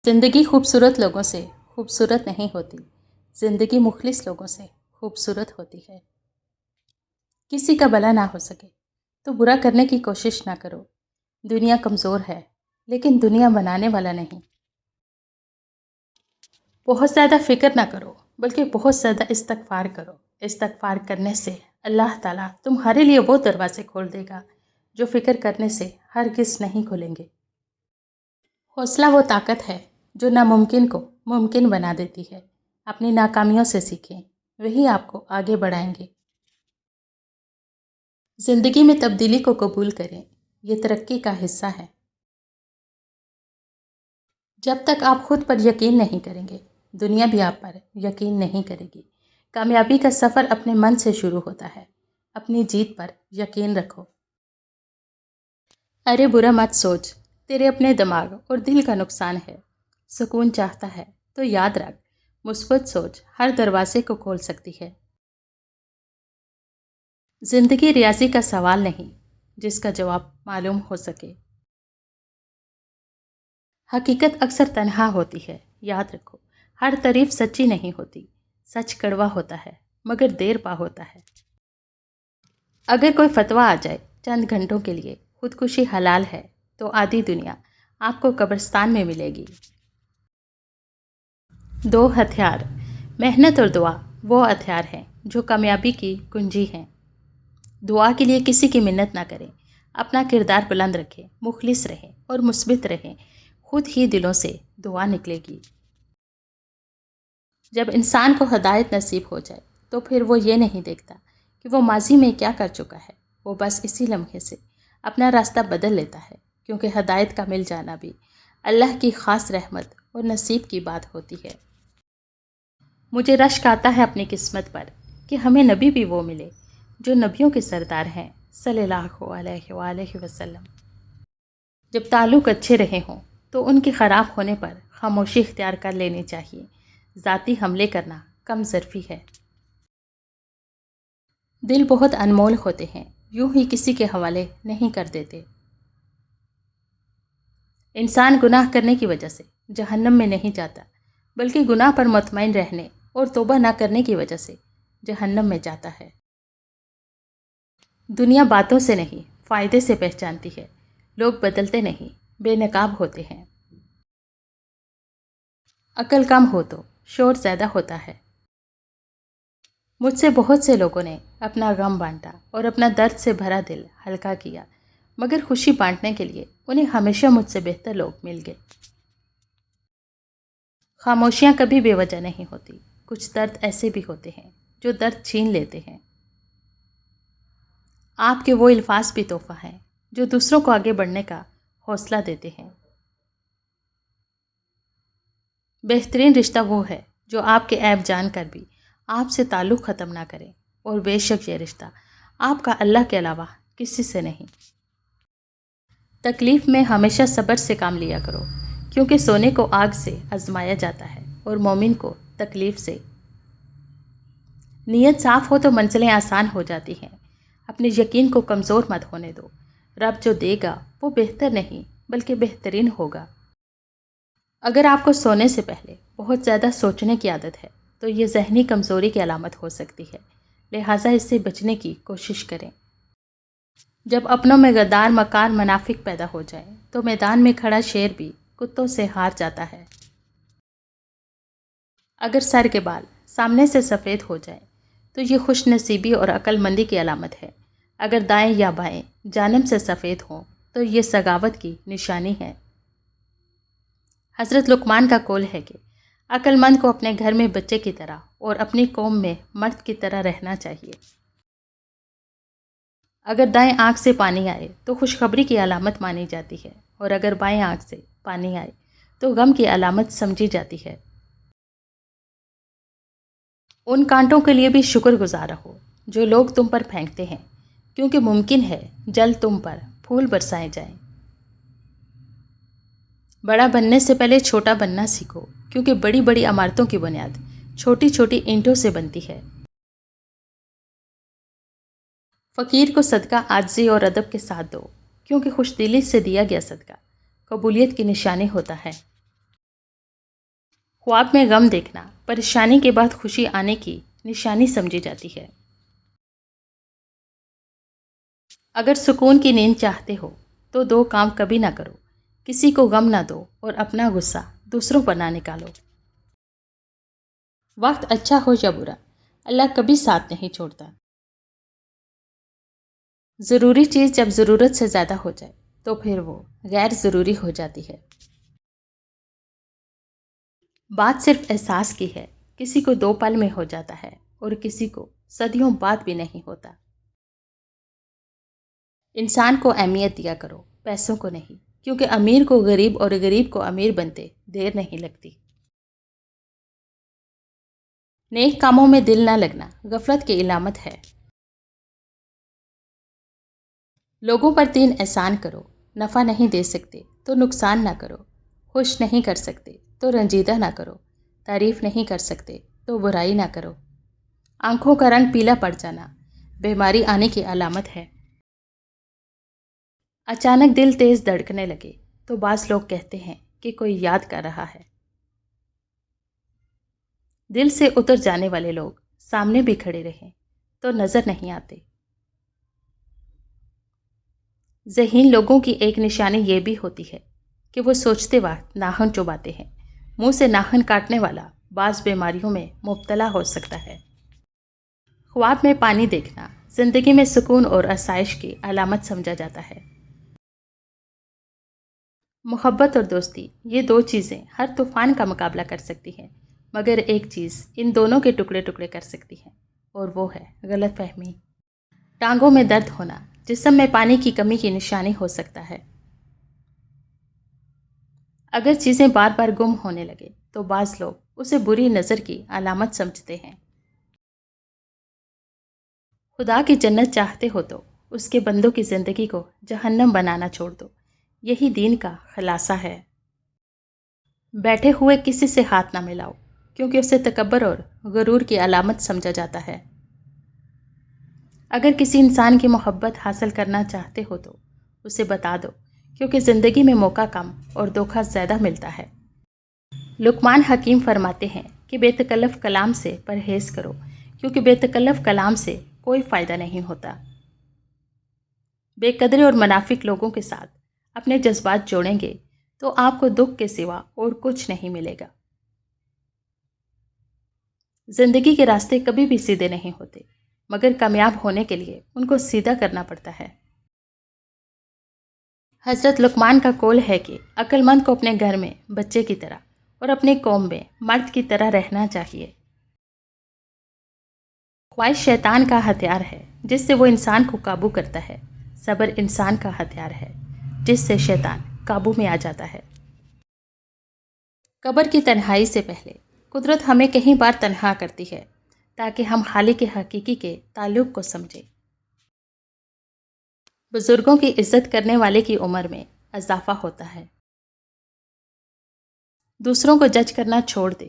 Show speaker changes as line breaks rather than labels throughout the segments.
ज़िंदगी खूबसूरत लोगों से खूबसूरत नहीं होती। ज़िंदगी मुखलिस लोगों से खूबसूरत होती है। किसी का भला ना हो सके तो बुरा करने की कोशिश ना करो। दुनिया कमज़ोर है लेकिन दुनिया बनाने वाला नहीं। बहुत ज़्यादा फ़िक्र ना करो बल्कि बहुत ज़्यादा इस्तग़फ़ार करो। इस्तग़फ़ार करने से अल्लाह ताला तुम्हारे लिए वो दरवाज़े खोल देगा जो फ़िक्र करने से हरगिज़ नहीं खुलेंगे। हौसला वो ताकत है जो नामुमकिन को मुमकिन बना देती है। अपनी नाकामियों से सीखें, वही आपको आगे बढ़ाएंगे। ज़िंदगी में तब्दीली को कबूल करें, ये तरक्की का हिस्सा है। जब तक आप खुद पर यकीन नहीं करेंगे, दुनिया भी आप पर यकीन नहीं करेगी। कामयाबी का सफ़र अपने मन से शुरू होता है। अपनी जीत पर यकीन रखो। अरे बुरा मत सोच, तेरे अपने दिमाग और दिल का नुकसान है। सुकून चाहता है तो याद रख, मुस्बत सोच हर दरवाजे को खोल सकती है। ज़िंदगी रियाजी का सवाल नहीं जिसका जवाब मालूम हो सके। हकीकत अक्सर तन्हा होती है, याद रखो। हर तारीफ सच्ची नहीं होती। सच कड़वा होता है मगर देर पा होता है। अगर कोई फतवा आ जाए चंद घंटों के लिए खुदकुशी हलाल है तो आधी दुनिया आपको कब्रिस्तान में मिलेगी। दो हथियार, मेहनत और दुआ, वो हथियार हैं जो कामयाबी की कुंजी हैं। दुआ के लिए किसी की मिन्नत ना करें। अपना किरदार बुलंद रखें, मुखलिस रहें और मुस्बित रहें। खुद ही दिलों से दुआ निकलेगी। जब इंसान को हदायत नसीब हो जाए तो फिर वो ये नहीं देखता कि वो माजी में क्या कर चुका है। वो बस इसी लम्हे से अपना रास्ता बदल लेता है, क्योंकि हदायत का मिल जाना भी अल्लाह की ख़ास रहमत और नसीब की बात होती है। मुझे रश्क आता है अपनी किस्मत पर कि हमें नबी भी वो मिले जो नबियों के सरदार हैं सल्लल्लाहु अलैहि वसल्लम। जब ताल्लुक़ अच्छे रहे हों तो उनके ख़राब होने पर खामोशी इख्तियार कर लेनी चाहिए। ज़ाती हमले करना कम ज़रफ़ी है। दिल बहुत अनमोल होते हैं, यूं ही किसी के हवाले नहीं कर देते। इंसान गुनाह करने की वजह से जहन्नम में नहीं जाता, बल्कि गुनाह पर मुतमईन रहने और तौबा ना करने की वजह से जहन्नम में जाता है। दुनिया बातों से नहीं फ़ायदे से पहचानती है। लोग बदलते नहीं, बेनकाब होते हैं। अक्ल कम हो तो शोर ज़्यादा होता है। मुझसे बहुत से लोगों ने अपना गम बांटा और अपना दर्द से भरा दिल हल्का किया, मगर खुशी बांटने के लिए उन्हें हमेशा मुझसे बेहतर लोग मिल गए। खामोशियाँ कभी बेवजह नहीं होती। कुछ दर्द ऐसे भी होते हैं जो दर्द छीन लेते हैं। आपके वो अल्फाज भी तोहफ़ा हैं जो दूसरों को आगे बढ़ने का हौसला देते हैं। बेहतरीन रिश्ता वो है जो आपके ऐब जानकर भी आपसे ताल्लुक़ ख़त्म ना करे, और बेशक ये रिश्ता आपका अल्लाह के अलावा किसी से नहीं। तकलीफ़ में हमेशा सब्र से काम लिया करो, क्योंकि सोने को आग से आजमाया जाता है और मोमिन को तकलीफ़ से। नीयत साफ़ हो तो मंजिलें आसान हो जाती हैं। अपने यकीन को कमज़ोर मत होने दो। रब जो देगा वो बेहतर नहीं बल्कि बेहतरीन होगा। अगर आपको सोने से पहले बहुत ज़्यादा सोचने की आदत है तो ये ज़हनी कमज़ोरी की अलामत हो सकती है, लिहाजा इससे बचने की कोशिश करें। जब अपनों में गद्दार मकार मुनाफिक पैदा हो जाए तो मैदान में खड़ा शेर भी कुत्तों से हार जाता है। अगर सर के बाल सामने से सफ़ेद हो जाए तो ये खुश नसीबी और अक्लमंदी की अलामत है। अगर दाएं या बाएं जानब से सफ़ेद हों तो ये सगावत की निशानी है। हज़रत लुकमान का कौल है कि अक्लमंद को अपने घर में बच्चे की तरह और अपनी कौम में मर्द की तरह रहना चाहिए। अगर दाएं आँख से पानी आए तो खुशखबरी की अलामत मानी जाती है, और अगर बाएं आँख से पानी आए तो गम की अलामत समझी जाती है। उन कांटों के लिए भी शुक्रगुजार रहो जो लोग तुम पर फेंकते हैं, क्योंकि मुमकिन है जल्द तुम पर फूल बरसाए जाएं। बड़ा बनने से पहले छोटा बनना सीखो, क्योंकि बड़ी बड़ी इमारतों की बुनियाद छोटी छोटी ईंटों से बनती है। फ़कीर को सदका आजिज़ी और अदब के साथ दो, क्योंकि खुशदिली से दिया गया सदका कबूलियत की निशानी होता है। خواب میں غم دیکھنا پریشانی کے بعد خوشی آنے کی نشانی سمجھی جاتی ہے۔ اگر سکون کی نیند چاہتے ہو تو دو کام کبھی نہ کرو، کسی کو غم نہ دو اور اپنا غصہ دوسروں پر نہ نکالو۔ وقت اچھا ہو یا برا، اللہ کبھی ساتھ نہیں چھوڑتا۔ ضروری چیز جب ضرورت سے زیادہ ہو جائے تو پھر وہ غیر ضروری ہو جاتی ہے۔ بات صرف احساس کی ہے، کسی کو 2 پل میں ہو جاتا ہے اور کسی کو صدیوں بعد بھی نہیں ہوتا۔ انسان کو اہمیت دیا کرو، پیسوں کو نہیں، کیونکہ امیر کو غریب اور غریب کو امیر بنتے دیر نہیں لگتی۔ نیک کاموں میں دل نہ لگنا غفلت کی علامت ہے۔ لوگوں پر 3 احسان کرو، نفع نہیں دے سکتے تو نقصان نہ کرو، خوش نہیں کر سکتے تو رنجیدہ نہ کرو، تعریف نہیں کر سکتے تو برائی نہ کرو۔ آنکھوں کا رنگ پیلا پڑ جانا بیماری آنے کی علامت ہے۔ اچانک دل تیز دھڑکنے لگے تو بعض لوگ کہتے ہیں کہ کوئی یاد کر رہا ہے۔ دل سے اتر جانے والے لوگ سامنے بھی کھڑے رہیں تو نظر نہیں آتے۔ ذہین لوگوں کی ایک نشانی یہ بھی ہوتی ہے کہ وہ سوچتے وقت ناخن چباتے ہیں۔ منہ سے ناخن کاٹنے والا بعض بیماریوں میں مبتلا ہو سکتا ہے۔ خواب میں پانی دیکھنا زندگی میں سکون اور آسائش کی علامت سمجھا جاتا ہے۔ محبت اور دوستی، یہ 2 چیزیں ہر طوفان کا مقابلہ کر سکتی ہیں، مگر ایک چیز ان دونوں کے ٹکڑے ٹکڑے کر سکتی ہے اور وہ ہے غلط فہمی۔ ٹانگوں میں درد ہونا جسم میں پانی کی کمی کی نشانی ہو سکتا ہے۔ اگر چیزیں بار بار گم ہونے لگے تو بعض لوگ اسے بری نظر کی علامت سمجھتے ہیں۔ خدا کی جنت چاہتے ہو تو اس کے بندوں کی زندگی کو جہنم بنانا چھوڑ دو، یہی دین کا خلاصہ ہے۔ بیٹھے ہوئے کسی سے ہاتھ نہ ملاؤ، کیونکہ اسے تکبر اور غرور کی علامت سمجھا جاتا ہے۔ اگر کسی انسان کی محبت حاصل کرنا چاہتے ہو تو اسے بتا دو، کیونکہ زندگی میں موقع کم اور دھوکہ زیادہ ملتا ہے۔ لقمان حکیم فرماتے ہیں کہ بے تکلف کلام سے پرہیز کرو، کیونکہ بے تکلف کلام سے کوئی فائدہ نہیں ہوتا۔ بے قدرے اور منافق لوگوں کے ساتھ اپنے جذبات جوڑیں گے تو آپ کو دکھ کے سوا اور کچھ نہیں ملے گا۔ زندگی کے راستے کبھی بھی سیدھے نہیں ہوتے، مگر کامیاب ہونے کے لیے ان کو سیدھا کرنا پڑتا ہے۔ حضرت لقمان کا قول ہے کہ عقل مند کو اپنے گھر میں بچے کی طرح اور اپنے قوم میں مرد کی طرح رہنا چاہیے۔ خواہش شیطان کا ہتھیار ہے جس سے وہ انسان کو قابو کرتا ہے، صبر انسان کا ہتھیار ہے جس سے شیطان قابو میں آ جاتا ہے۔ قبر کی تنہائی سے پہلے قدرت ہمیں کئی بار تنہا کرتی ہے تاکہ ہم خالق حقیقی کے تعلق کو سمجھیں۔ بزرگوں کی عزت کرنے والے کی عمر میں اضافہ ہوتا ہے۔ دوسروں کو جج کرنا چھوڑ دیں،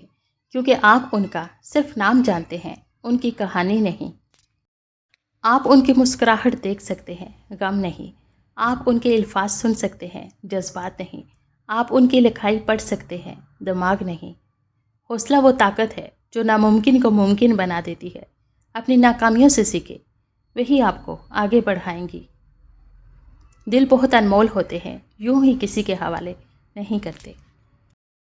کیونکہ آپ ان کا صرف نام جانتے ہیں، ان کی کہانی نہیں۔ آپ ان کی مسکراہٹ دیکھ سکتے ہیں، غم نہیں۔ آپ ان کے الفاظ سن سکتے ہیں، جذبات نہیں۔ آپ ان کی لکھائی پڑھ سکتے ہیں، دماغ نہیں۔ حوصلہ وہ طاقت ہے جو ناممکن کو ممکن بنا دیتی ہے۔ اپنی ناکامیوں سے سیکھیں، وہی آپ کو آگے بڑھائیں گی۔ دل بہت انمول ہوتے ہیں، یوں ہی کسی کے حوالے نہیں کرتے۔